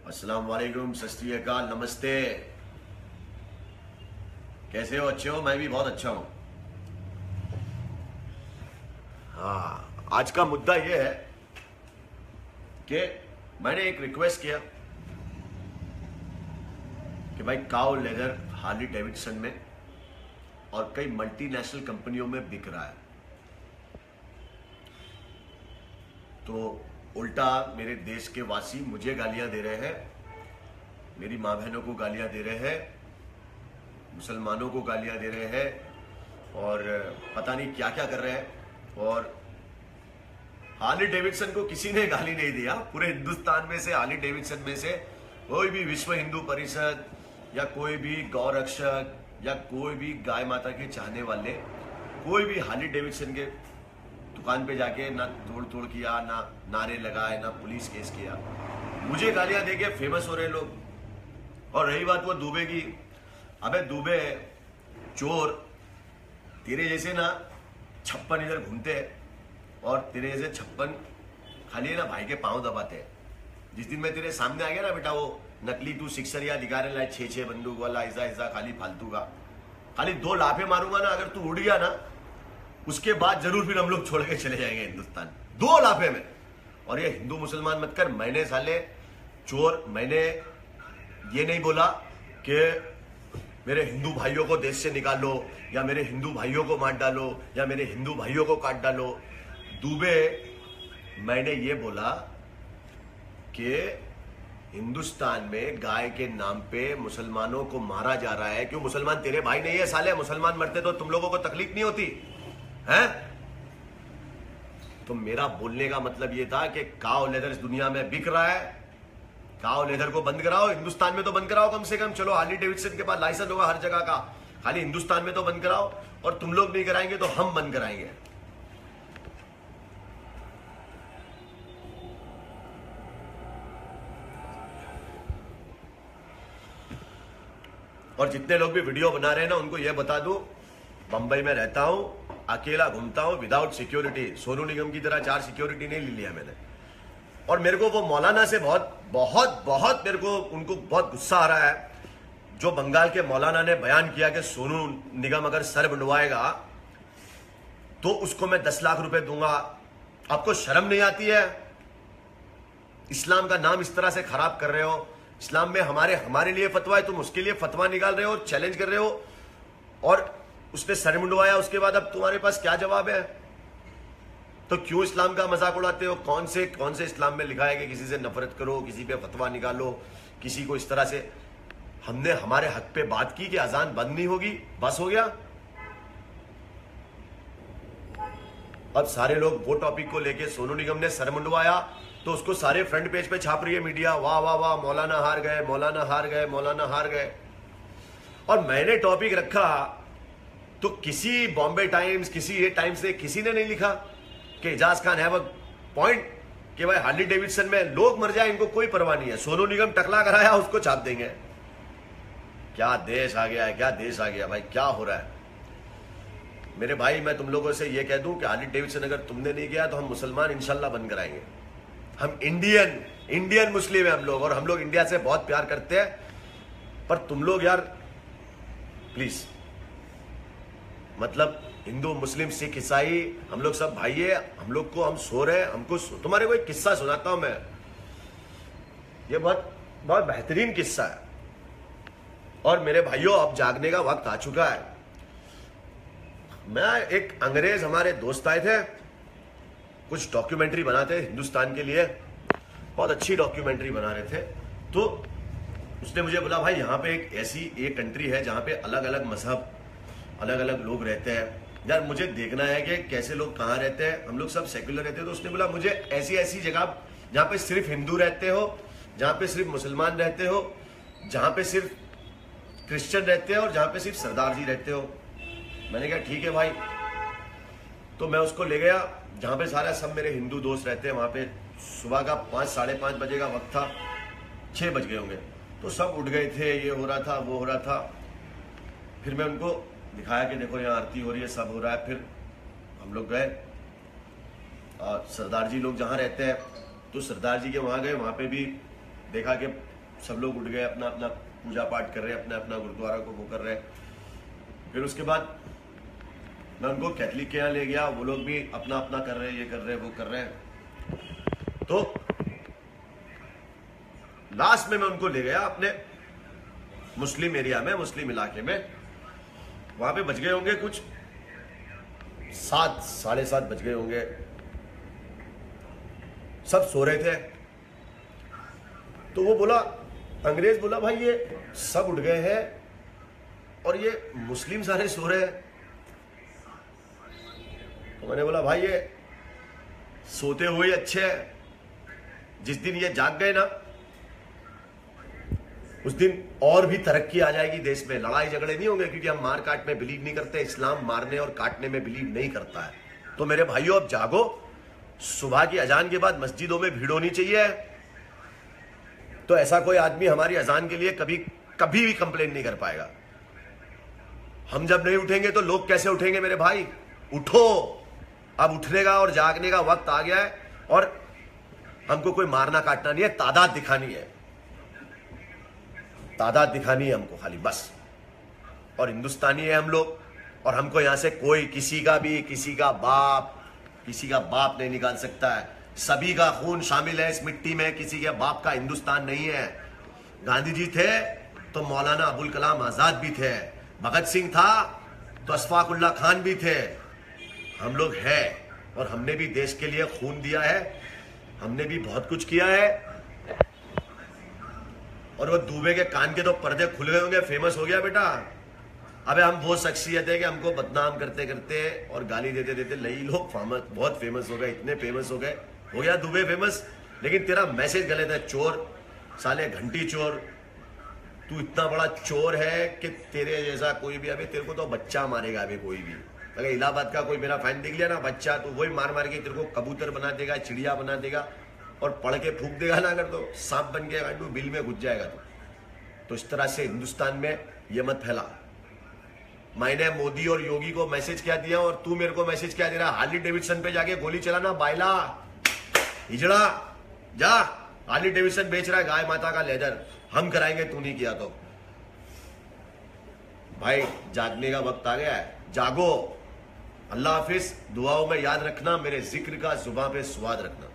अस्सलाम वालेकुम, सत श्री अकाल, नमस्ते। कैसे हो? अच्छे हो? मैं भी बहुत अच्छा हूं। हाँ, आज का मुद्दा यह है कि मैंने एक रिक्वेस्ट किया कि भाई काओ लेदर हार्ली डेविडसन में और कई मल्टीनेशनल कंपनियों में बिक रहा है, तो उल्टा मेरे देश के वासी मुझे गालियां दे रहे हैं, मेरी माँ बहनों को गालियां दे रहे हैं, मुसलमानों को गालियां दे रहे हैं और पता नहीं क्या क्या कर रहे हैं। और हार्ली डेविडसन को किसी ने गाली नहीं दिया। पूरे हिंदुस्तान में से हार्ली डेविडसन में से कोई भी विश्व हिंदू परिषद या कोई भी गौ रक्षक या कोई भी गाय माता के चाहने वाले कोई भी हार्ली डेविडसन के दुकान पे जाके ना तोड़ किया, ना नारे लगाए, ना पुलिस केस किया। मुझे गालियां देके फेमस हो रहे लोग। और रही बात वो दुबे की, अबे दुबे चोर, तेरे जैसे ना 56 इधर घूमते हैं और तेरे जैसे 56 खाली है ना भाई के पांव दबाते हैं। जिस दिन मैं तेरे सामने आ गया ना बेटा, वो नकली तू सिक्सर या दिखा रहे ला 6 बंदूक वाला ऐसा खाली फालतू का, खाली 2 लाफे मारूंगा ना, अगर तू उड़ गया ना उसके बाद जरूर फिर हम लोग छोड़ के चले जाएंगे हिंदुस्तान, 2 लाफे में। और ये हिंदू मुसलमान मत कर। मैंने साले चोर, मैंने ये नहीं बोला कि मेरे हिंदू भाइयों को देश से निकालो या मेरे हिंदू भाइयों को मार डालो या मेरे हिंदू भाइयों को काट डालो। दुबे, मैंने ये बोला कि हिंदुस्तान में गाय के नाम पे मुसलमानों को मारा जा रहा है। क्यों? मुसलमान तेरे भाई नहीं है साले? मुसलमान मरते तो तुम लोगों को तकलीफ नहीं होती है? तो मेरा बोलने का मतलब यह था कि काओ लेदर इस दुनिया में बिक रहा है, काओ लेदर को बंद कराओ। हिंदुस्तान में तो बंद कराओ कम से कम। चलो हार्ली डेविडसन के पास लाइसेंस होगा हर जगह का, खाली हिंदुस्तान में तो बंद कराओ। और तुम लोग नहीं कराएंगे तो हम बंद कराएंगे। और जितने लोग भी वीडियो बना रहे हैं ना, उनको यह बता दूं, बंबई में रहता हूं, अकेला घूमता हूं, विदाउट सिक्योरिटी। सोनू निगम की तरह 4 सिक्योरिटी नहीं ले लिया मैंने। और मेरे को वो मौलाना से बहुत मेरे को उनको बहुत गुस्सा आ रहा है, जो बंगाल के मौलाना ने बयान किया कि सोनू निगम अगर सर बनवाएगा तो उसको मैं 10 लाख रुपए दूंगा। आपको शर्म नहीं आती है? इस्लाम का नाम इस तरह से खराब कर रहे हो। इस्लाम में हमारे लिए फतवा है, तुम उसके लिए फतवा निकाल रहे हो, चैलेंज कर रहे हो। और उसने सर मुंडवाया, उसके बाद अब तुम्हारे पास क्या जवाब है? तो क्यों इस्लाम का मजाक उड़ाते हो? कौन से इस्लाम में लिखा है कि किसी से नफरत करो, किसी पे फतवा निकालो, किसी को इस तरह से? हमने हमारे हक पे बात की कि अजान बंद नहीं होगी, बस हो गया। अब सारे लोग वो टॉपिक को लेके सोनू निगम ने सर मुंडवाया तो उसको सारे फ्रंट पेज पे छाप रही है मीडिया, वाह वाह वाह, मौलाना हार गए, मौलाना हार गए, मौलाना हार गए। और मैंने टॉपिक रखा तो किसी बॉम्बे टाइम्स, किसी ये टाइम्स ने किसी ने नहीं लिखा कि Ajaz Khan have a point कि भाई हार्ली डेविडसन में लोग मर जाए इनको कोई परवाह नहीं है, सोनू निगम टकला कराया उसको छाप देंगे। क्या देश आ गया है, क्या देश आ गया भाई, क्या हो रहा है? मेरे भाई, मैं तुम लोगों से ये कह दूं कि हार्ली डेविडसन अगर तुमने नहीं किया तो हम मुसलमान इंशाल्लाह बंद कराएंगे। हम इंडियन मुस्लिम है हम लोग, और हम लोग इंडिया से बहुत प्यार करते हैं। पर तुम लोग यार प्लीज, मतलब हिंदू मुस्लिम सिख ईसाई हम लोग सब भाई है। हम लोग को, हम सो रहे हैं, हमको तुम्हारे को एक किस्सा सुनाता हूं मैं। ये बहुत बेहतरीन किस्सा है। और मेरे भाइयों, अब जागने का वक्त आ चुका है। मैं एक अंग्रेज, हमारे दोस्त आए थे, कुछ डॉक्यूमेंट्री बनाते हिंदुस्तान के लिए, बहुत अच्छी डॉक्यूमेंट्री बना रहे थे। तो उसने मुझे बोला, भाई यहाँ पे एक कंट्री है जहाँ पे अलग अलग मजहब, अलग अलग लोग रहते हैं यार, मुझे देखना है कि कैसे लोग कहाँ रहते हैं। हम लोग सब सेक्युलर रहते हैं। तो उसने बोला, मुझे ऐसी जगह जहाँ पे सिर्फ हिंदू रहते हो, जहाँ पे सिर्फ मुसलमान रहते हो, जहाँ पे सिर्फ क्रिश्चियन रहते हो और जहाँ पे सिर्फ सरदार जी रहते हो। मैंने कहा ठीक है भाई। तो मैं उसको ले गया जहाँ पे सारा सब मेरे हिंदू दोस्त रहते हैं। वहाँ पे सुबह का 5 साढ़े 5 बजे का वक्त था, 6 बज गए होंगे। तो सब उठ गए थे, ये हो रहा था, वो हो रहा था। फिर मैं उनको दिखाया कि देखो यहाँ आरती हो रही है, सब हो रहा है। फिर हम लोग गए सरदार जी लोग जहाँ रहते हैं, तो सरदार जी के वहाँ गए। वहाँ पे भी देखा कि सब लोग उठ गए, अपना अपना पूजा पाठ कर रहे हैं, अपना अपना गुरुद्वारा को वो कर रहे हैं। फिर उसके बाद मैं उनको कैथलिक के यहाँ ले गया, वो लोग भी अपना अपना कर रहे हैं, ये कर रहे हैं, वो कर रहे हैं। तो लास्ट में मैं उनको ले गया अपने मुस्लिम एरिया में, मुस्लिम इलाके में। वहां पे बज गए होंगे कुछ 7, 7:30 बज गए होंगे, सब सो रहे थे। तो वो बोला, अंग्रेज बोला, भाई ये सब उठ गए हैं और ये मुस्लिम सारे सो रहे हैं। तो मैंने बोला, भाई ये सोते हुए अच्छे हैं, जिस दिन ये जाग गए ना उस दिन और भी तरक्की आ जाएगी देश में, लड़ाई झगड़े नहीं होंगे, क्योंकि हम मार काट में बिलीव नहीं करते, इस्लाम मारने और काटने में बिलीव नहीं करता है। तो मेरे भाइयों अब जागो, सुबह की अजान के बाद मस्जिदों में भीड़ होनी चाहिए। तो ऐसा कोई आदमी हमारी अजान के लिए कभी कभी भी कंप्लेन नहीं कर पाएगा। हम जब नहीं उठेंगे तो लोग कैसे उठेंगे मेरे भाई? उठो, अब उठने का और जागने का वक्त आ गया है। और हमको कोई मारना काटना नहीं है, तादाद दिखानी है, तादाद दिखानी है हमको खाली, बस। और हिंदुस्तानी है हम लोग, और हमको यहां से कोई किसी का बाप नहीं निकाल सकता है। सभी का खून शामिल है इस मिट्टी में, किसी के बाप का हिंदुस्तान नहीं है। गांधी जी थे तो मौलाना अबुल कलाम आजाद भी थे, भगत सिंह था तो अशफाकुल्ला खान भी थे। हम लोग हैं और हमने भी देश के लिए खून दिया है, हमने भी बहुत कुछ किया है। और वो दुबे के कान के तो पर्दे खुल गए होंगे, फेमस हो गया बेटा। अबे हम वो शख्सियत है कि हमको बदनाम करते करते और गाली देते देते नई लोग बहुत फेमस हो गए, इतने फेमस हो गए, हो गया दुबे फेमस। लेकिन तेरा मैसेज गलत है, चोर साले, घंटी चोर। तू इतना बड़ा चोर है कि तेरे जैसा कोई भी, अभी तेरे को तो बच्चा मारेगा अभी कोई भी। अगर इलाहाबाद का कोई मेरा फैन दिख लिया ना बच्चा, तो वही मार मार के तेरे को कबूतर बना देगा, चिड़िया बना देगा, और पढ़ के फूंक देगा ना, अगर तो सांप बन के तू बिल में घुस जाएगा। तो इस तरह से हिंदुस्तान में ये मत फैला। मैंने मोदी और योगी को मैसेज क्या दिया और तू मेरे को मैसेज क्या दे रहा? हार्ली डेविडसन पे जाके गोली चलाना, बायला हिजड़ा, जा। हार्ली डेविडसन बेच रहा है गाय माता का लेदर, हम कराएंगे, तू नहीं किया तो। भाई जागने का वक्त आ गया है, जागो। अल्लाह हाफिज। दुआओं में याद रखना, मेरे जिक्र का जुबान पे स्वाद रखना।